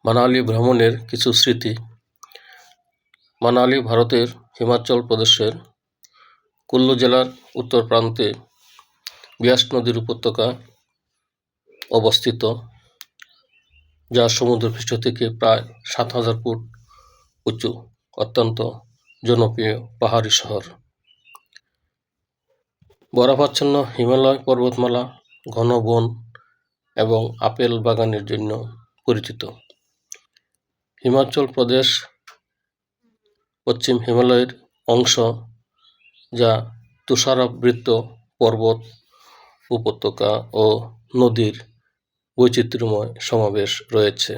মানালি ভ্রমণের কিছু স্মৃতি। মানালি ভারতের হিমাচল প্রদেশের কুল্লু জেলার উত্তর প্রান্তে বিয়াস নদীর উপত্যকা অবস্থিত, যা সমুদ্রপৃষ্ঠ থেকে প্রায় ৭,০০০ ফুট উঁচু, অত্যন্ত জনপ্রিয় পাহাড়ি শহর। বরফাচ্ছন্ন হিমালয় পর্বতমালা, ঘন বন এবং আপেল বাগানের জন্য পরিচিত। হিমাচল প্রদেশ পশ্চিম হিমালয়ের অংশ, যা তুষারাবৃত পর্বত, উপত্যকা ও নদীর বৈচিত্র্যময় সমাবেশ রয়েছে।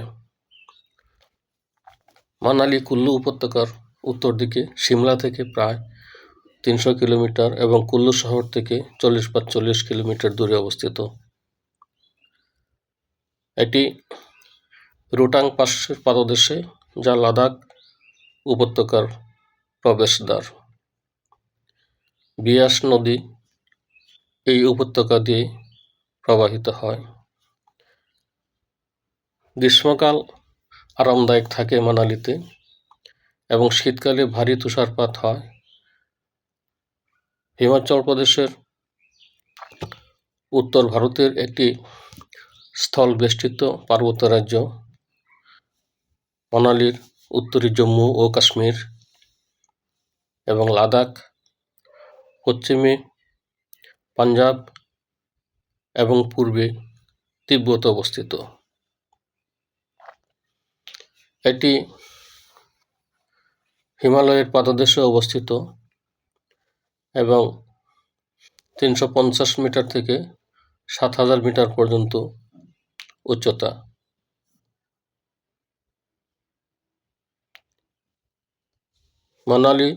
মানালি কুল্লু উপত্যকার উত্তর দিকে সিমলা থেকে প্রায় ৩০০ কিলোমিটার এবং কুল্লু শহর থেকে ৪০ কিলোমিটার দূরে অবস্থিত। এটি রোটাং পাসের পাদদেশে, যা লাদাখ উপত্যকার প্রবেশদ্বার। বিয়াস নদী এই উপত্যকা দিয়ে প্রবাহিত হয়। গ্রীষ্মকাল আরামদায়ক থাকে মানালিতে এবং শীতকালে ভারী তুষারপাত হয়। হিমাচল প্রদেশের উত্তর ভারতের একটি স্থল বেষ্টিত পার্বত্য রাজ্য। মানালির উত্তরে জম্মু ও কাশ্মীর এবং লাদাখ, পশ্চিমে পাঞ্জাব এবং পূর্বে তিব্বত অবস্থিত। এটি হিমালয়ের পাদদেশে অবস্থিত এবং ৩৫০ মিটার থেকে ৭,০০০ মিটার পর্যন্ত উচ্চতা। মানালি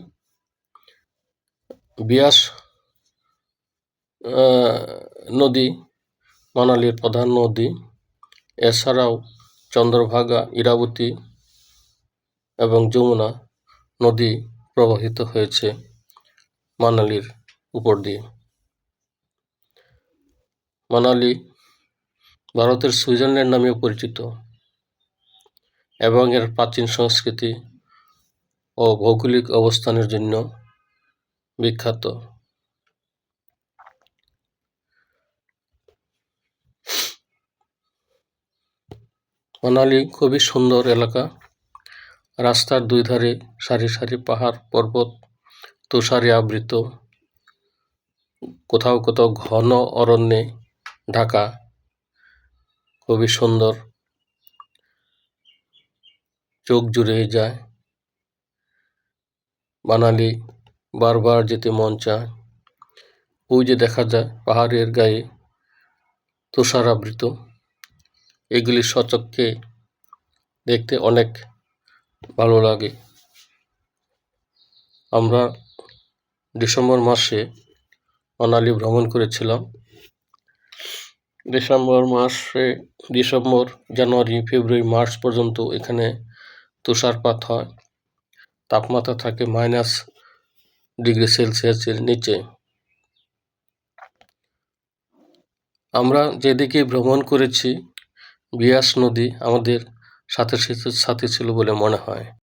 বিয়াস নদী মানালির প্রধান নদী। এছাড়াও চন্দ্রভাগা, ইরাবতী এবং যমুনা নদী প্রবাহিত হয়েছে মানালির উপর দিয়ে। মানালি ভারতের সুইজারল্যান্ড নামেও পরিচিত এবং এর প্রাচীন সংস্কৃতি ও ভৌগোলিক অবস্থানের জন্য বিখ্যাত। মানালি খুবই সুন্দর এলাকা। রাস্তার দুই ধারে সারি সারি পাহাড় পর্বত, তুষারে আবৃত, কোথাও কোথাও ঘন অরণ্যে ঢাকা। খুবই সুন্দর, চোখ জুড়ে যায়। মানালি বারবার যেতে মন চায়। ওই যে দেখা যায় পাহাড়ের গায়ে তুষারাবৃত, এগুলি সচক্ষে দেখতে অনেক ভালো লাগে। আমরা ডিসেম্বর মাসে মানালি ভ্রমণ করেছিলাম। ডিসেম্বর, জানুয়ারি, ফেব্রুয়ারি, মার্চ পর্যন্ত এখানে তুষারপাত হয়। তাপমাত্রা থাকে -ডিগ্রি সেলসিয়াসের নিচে। আমরা যেদিকে ভ্রমণ করেছি, বিয়াস নদী আমাদের সাথে ছিল বলে মনে হয়।